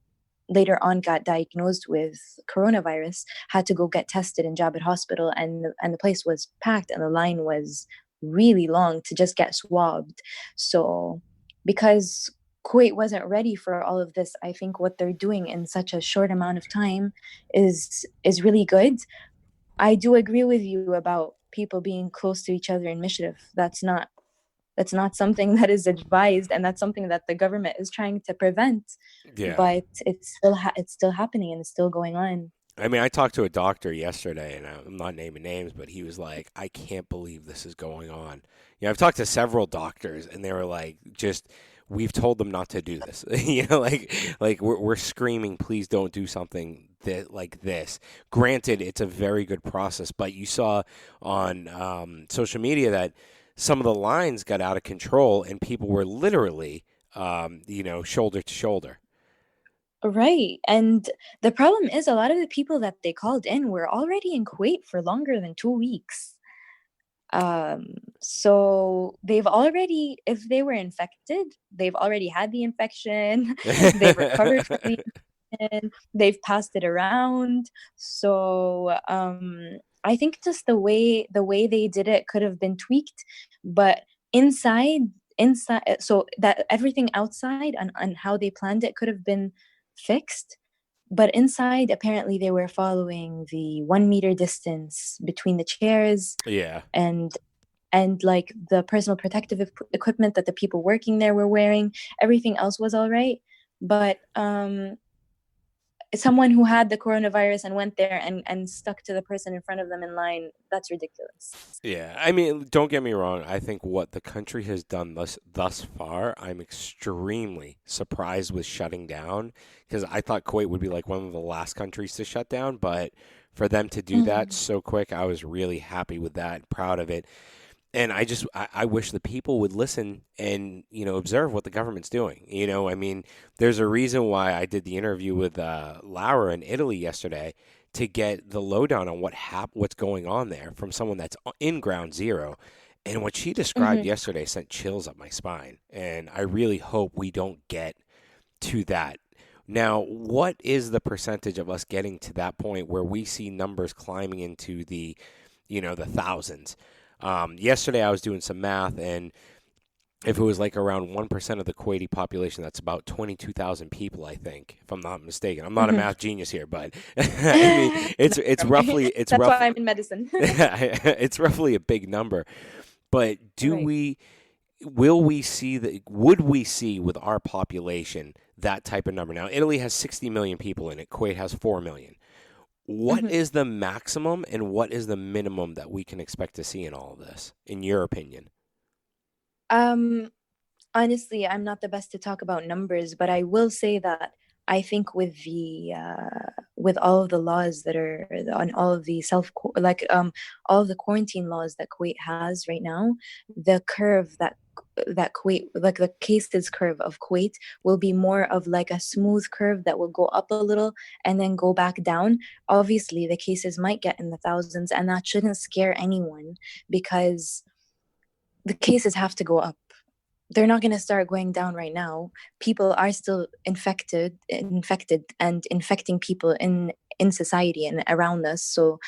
later on got diagnosed with coronavirus, had to go get tested in Jabir Hospital, and the place was packed, and the line was really long to just get swabbed. So because Kuwait wasn't ready for all of this, I think what they're doing in such a short amount of time is really good. I do agree with you about people being close to each other in Mishrif. That's not something that is advised, and that's something that the government is trying to prevent. Yeah. But it's still happening, and it's still going on. I mean, I talked to a doctor yesterday, and I'm not naming names, but he was like, "I can't believe this is going on." I've talked to several doctors, and they were like, "Just, we've told them not to do this." Like we're screaming, "Please don't do something that like this." Granted, it's a very good process, but you saw on social media that some of the lines got out of control, and people were literally, shoulder to shoulder. Right. And the problem is, a lot of the people that they called in were already in Kuwait for longer than 2 weeks. So they've already, if they were infected, they've already had the infection, they've recovered from the infection, they've passed it around. So I think just the way they did it could have been tweaked, but inside, so that everything outside and how they planned it could have been fixed. But inside, apparently, they were following the 1 meter distance between the chairs, Yeah. and like the personal protective equipment that the people working there were wearing. Everything else was all right. But someone who had the coronavirus and went there and stuck to the person in front of them in line, that's ridiculous. Yeah, I mean, don't get me wrong. I think what the country has done thus far, I'm extremely surprised with shutting down, because I thought Kuwait would be like one of the last countries to shut down, but for them to do that Mhm. so quick, I was really happy with that, proud of it. And I wish the people would listen and, observe what the government's doing. I mean, there's a reason why I did the interview with Laura in Italy yesterday, to get the lowdown on what's going on there from someone that's in ground zero. And what she described Mhm. yesterday sent chills up my spine. And I really hope we don't get to that. Now, what is the percentage of us getting to that point where we see numbers climbing into the, the thousands? Yesterday, I was doing some math, and if it was like around 1% of the Kuwaiti population, that's about 22,000 people, I think, if I'm not mistaken. I'm not a Mhm. math genius here, but I mean, it's roughly it's That's why rough I'm in medicine. it's roughly a big number. But Right. would we see with our population that type of number? Now, Italy has 60 million people in it. Kuwait has 4 million. What Mhm. is the maximum and what is the minimum that we can expect to see in all of this, in your opinion? Um, Honestly, I'm not the best to talk about numbers, but I will say that I think with all of the laws that are on all of the all of the quarantine laws that Kuwait has right now, the curve that Kuwait, like the cases curve of Kuwait, will be more of like a smooth curve that will go up a little and then go back down. Obviously, the cases might get in the thousands, and that shouldn't scare anyone because the cases have to go up. They're not going to start going down right now. People are still infected and infecting people in society and around us. So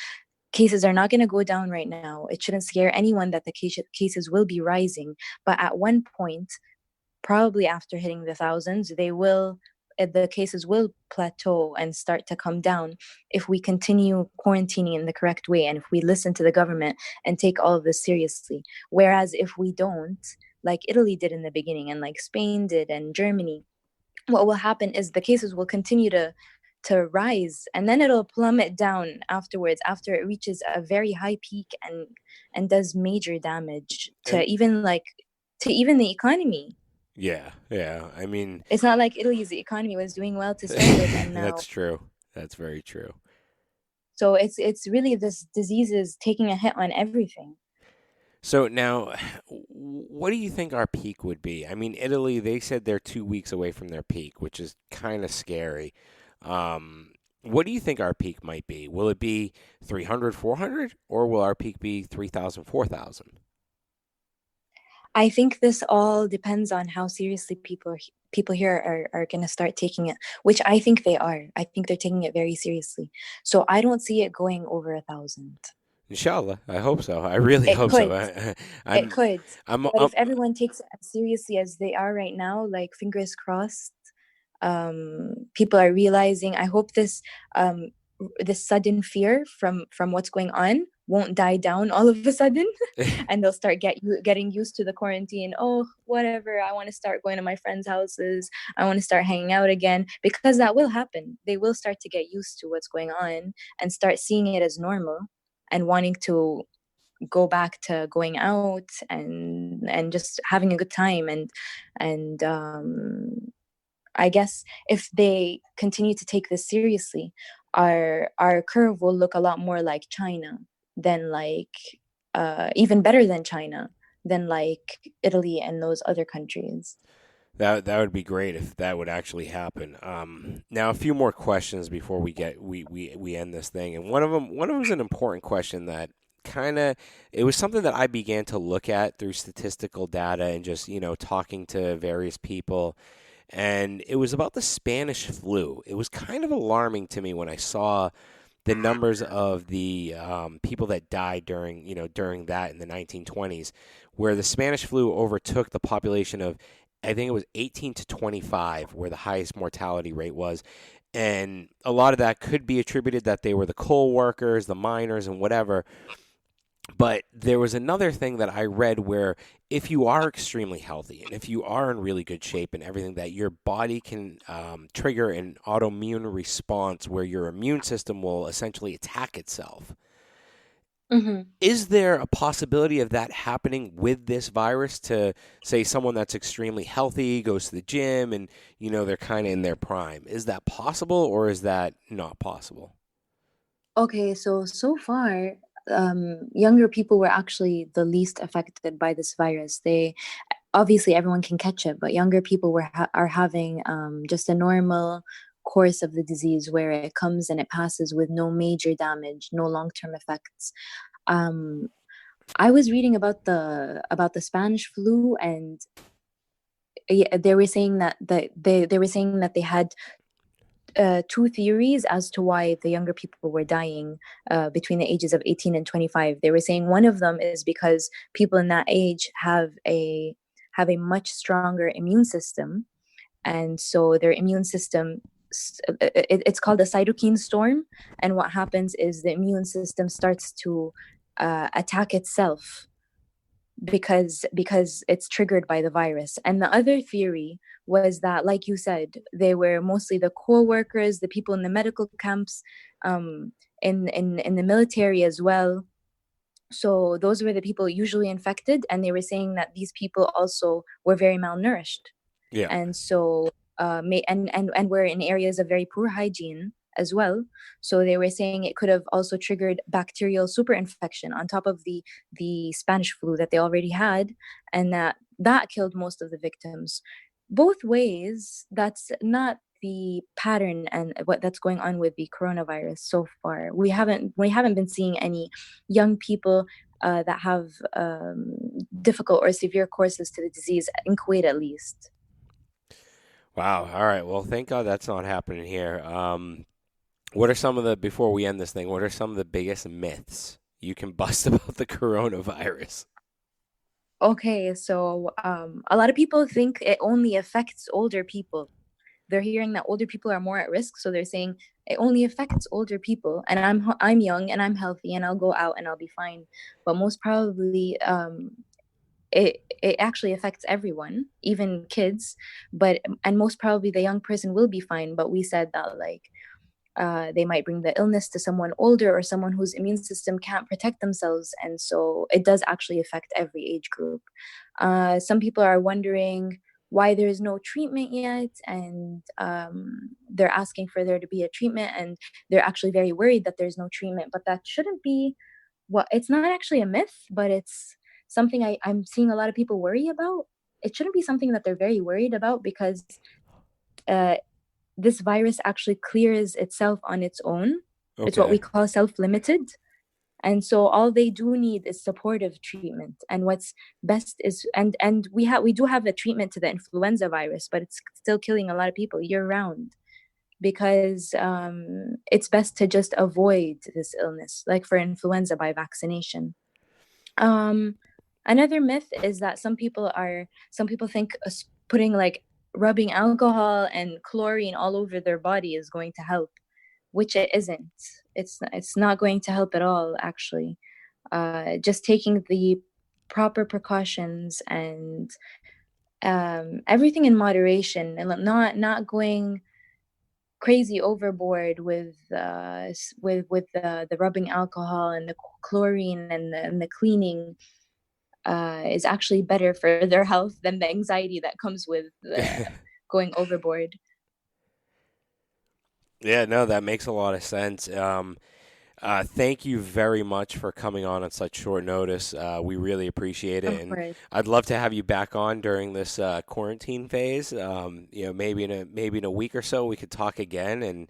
cases are not going to go down right now. It shouldn't scare anyone that the cases will be rising, but at one point, probably after hitting the thousands, the cases will plateau and start to come down if we continue quarantining in the correct way and if we listen to the government and take all of this seriously. Whereas if we don't, like Italy did in the beginning and like Spain did and Germany, what will happen is the cases will continue to rise and then it'll plummet down afterwards after it reaches a very high peak and does major damage And to even the economy. yeah, yeah. I mean, It's not like Italy's economy was doing well to start with, and now that's true. That's very true. so it's really this disease is taking a hit on everything. So now, what do you think our peak would be? I mean, Italy, they said they're 2 weeks away from their peak, which is kind of scary. What do you think our peak might be? Will it be 300, 400, or will our peak be 3,000, 4,000? I think this all depends on how seriously people here are going to start taking it, which I think they are. I think they're taking it very seriously. So I don't see it going over 1,000. Inshallah, I hope so. I really It hope so. could. It I'm, could. I'm, But I'm, if everyone takes it as seriously as they are right now, like fingers crossed, people are realizing. I hope um, this sudden fear from what's going on won't die down all of a sudden, and they'll start getting used to the quarantine. Oh, whatever! I want to start going to my friends' houses. I want to start hanging out again because that will happen. They will start to get used to what's going on and start seeing it as normal and wanting to go back to going out and just having a good time and I guess if they continue to take this seriously, our curve will look a lot more like China than like even better than China than like Italy and those other countries. that would be great if that would actually happen. Now, a few more questions before we end this thing, and one of them is an important question that kind of it was something that I began to look at through statistical data and just talking to various people, and it was about the Spanish flu. It was kind of alarming to me when I saw the numbers of the people that died during that in the 1920s, where the Spanish flu overtook the population of, I think it was 18 to 25, where the highest mortality rate was. And a lot of that could be attributed that they were the coal workers, the miners, and whatever. But there was another thing that I read where if you are extremely healthy and if you are in really good shape and everything, that your body can trigger an autoimmune response where your immune system will essentially attack itself. Mm-hmm. Is there a possibility of that happening with this virus to say someone that's extremely healthy goes to the gym and they're kind of in their prime? Is that possible or is that not possible? Okay, so far, younger people were actually the least affected by this virus. They obviously everyone can catch it, but younger people are having just a normal course of the disease where it comes and it passes with no major damage, no long term effects. Um, I was reading about the Spanish flu, and yeah, they were saying that they were saying that they had two theories as to why the younger people were dying between the ages of 18 and 25. They were saying one of them is because people in that age have a much stronger immune system, and so their immune system, it's called a cytokine storm, and what happens is the immune system starts to attack itself because it's triggered by the virus. And the other theory was that, like you said, they were mostly the co-workers, the people in the medical camps, in the military as well. So those were the people usually infected, and they were saying that these people also were very malnourished, Yeah. and so and were in areas of very poor hygiene as well. So they were saying it could have also triggered bacterial superinfection on top of the Spanish flu that they already had, and that killed most of the victims. Both ways, that's not the pattern and what that's going on with the coronavirus so far. We haven't been seeing any young people that have difficult or severe courses to the disease in Kuwait, at least. Wow. All right. Well, thank God that's not happening here. What are some of the, before we end this thing, what are some of the biggest myths you can bust about the coronavirus? Okay, so a lot of people think it only affects older people. They're hearing that older people are more at risk, so they're saying it only affects older people, and I'm young and I'm healthy and I'll go out and I'll be fine. But most probably, it actually affects everyone, even kids. But and most probably the young person will be fine. But we said that, like, they might bring the illness to someone older or someone whose immune system can't protect themselves, and so it does actually affect every age group. Some people are wondering why there is no treatment yet, and they're asking for there to be a treatment, and they're actually very worried that there's no treatment. But that shouldn't be what, it's not actually a myth, but it's something I'm seeing a lot of people worry about. It shouldn't be something that they're very worried about, because uh, this virus actually clears itself on its own. It's what we Okay. call self-limited. And so all they do need is supportive treatment. And what's best is, and we do have a treatment to the influenza virus, but it's still killing a lot of people year round, because it's best to just avoid this illness, like for influenza, by vaccination. Um, Another myth is that some people think putting, like, rubbing alcohol and chlorine all over their body is going to help, which it isn't. It's not going to help at all, actually. Just taking the proper precautions and everything in moderation, and not going crazy overboard with with the rubbing alcohol and the chlorine and the cleaning is actually better for their health than the anxiety that comes with going overboard. Yeah, no, that makes a lot of sense. Thank you very much for coming on such short notice. We really appreciate it, Of and course. I'd love to have you back on during this quarantine phase. Maybe in a week or so we could talk again, and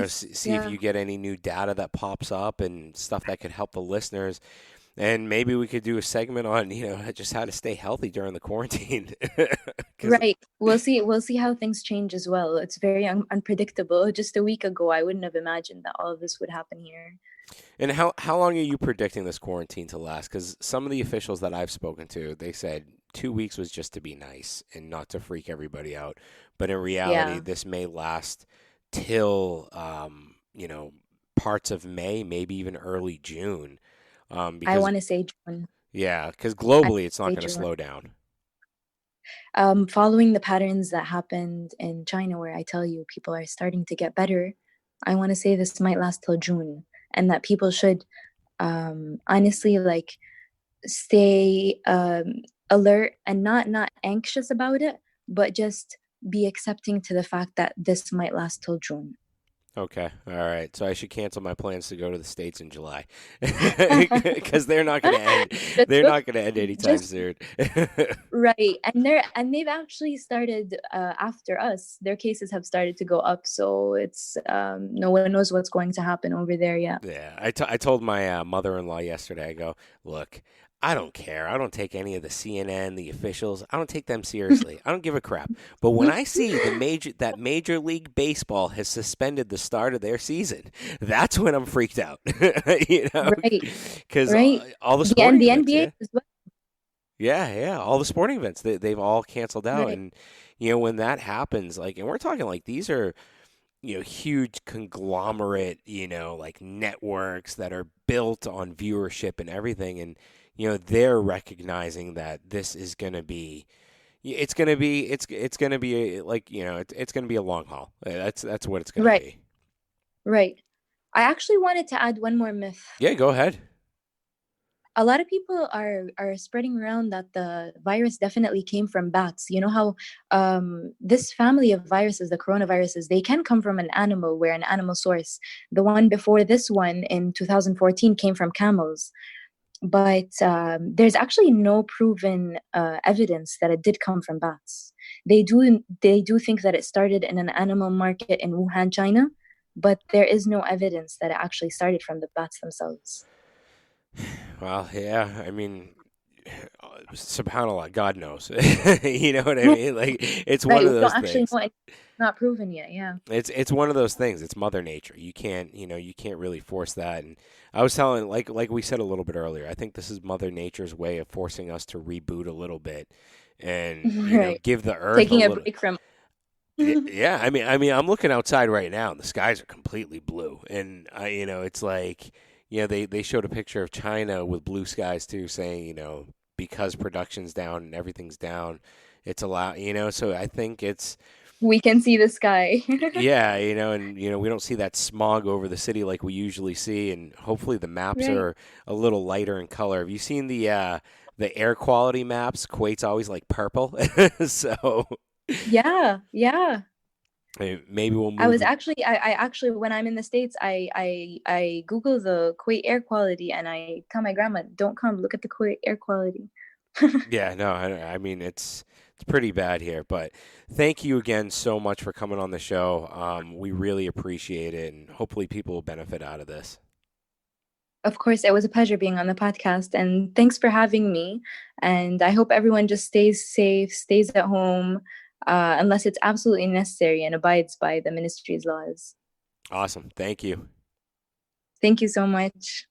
see if Yeah. you get any new data that pops up and stuff that could help the listeners. And maybe we could do a segment on, just how to stay healthy during the quarantine. 'Cause, Right. We'll see how things change as well. It's very unpredictable. Just a week ago, I wouldn't have imagined that all of this would happen here. and how long are you predicting this quarantine to last? Because some of the officials that I've spoken to, they said 2 weeks was just to be nice and not to freak everybody out. But in reality, Yeah. this may last till, parts of May, maybe even early June. I Because, want to say June. yeah, because I globally it's not say going to June. slow down. Following the patterns that happened in China, where I tell you people are starting to get better, I want to say this might last till June, and that people should honestly, like, stay alert and not anxious about it, but just be accepting to the fact that this might last till June. Okay. All right. So I should cancel my plans to go to the States in July because they're not going to end. Just They're look, not going to end anytime just soon. right, and they've actually started after us. Their cases have started to go up, so it's no one knows what's going to happen over there yet. Yeah. I told my mother-in-law yesterday, I go, look, I don't care. I don't take any of the CNN, the officials. I don't take them seriously. I don't give a crap. But when I see that Major League Baseball has suspended the start of their season, that's when I'm freaked out. You know, Right, because right. all the The sporting the events, NBA yeah, as well. yeah, all the sporting events, they've all canceled out, Right. and when that happens, like, and we're talking like these are huge conglomerate, like networks that are built on viewership and everything. And, they're recognizing that this is going to be, it's going to be like, it's going to be a long haul. That's what it's going to Right, be. right. I actually wanted to add one more myth. Yeah, go ahead. A lot of people are spreading around that the virus definitely came from bats. You know how this family of viruses, the coronaviruses, they can come from an animal, where an animal source. The one before this one in 2014 came from camels, but there's actually no proven evidence that it did come from bats. They do think that it started in an animal market in Wuhan, China, but there is no evidence that it actually started from the bats themselves. Well, yeah, I mean, subhanallah, God knows. You know what I mean? Like, it's one Right. of We don't those actually things. know. It's not proven yet. Yeah. It's one of those things. It's Mother Nature. You can't really force that. And I was telling, like we said a little bit earlier, I think this is Mother Nature's way of forcing us to reboot a little bit, and Right. give the Earth a Taking a little. break from. Yeah, I mean, I'm looking outside right now, and the skies are completely blue, and it's like, they showed a picture of China with blue skies too, saying, because production's down and everything's down, it's allowed, so I think it's. We can see the sky. Yeah, and we don't see that smog over the city like we usually see, and hopefully the maps Right. are a little lighter in color. Have you seen the air quality maps? Kuwait's always like purple, so Yeah. Yeah. maybe we'll I move. was actually. I actually, when I'm in the States, I Google the Kuwait air quality, and I tell my grandma, "Don't come. Look at the Kuwait air quality." Yeah, no, I mean it's pretty bad here, but thank you again so much for coming on the show. We really appreciate it, and hopefully people will benefit out of this. Of course, it was a pleasure being on the podcast, and thanks for having me. And I hope everyone just stays safe, stays at home, unless it's absolutely necessary, and abides by the ministry's laws. Awesome, thank you. Thank you so much.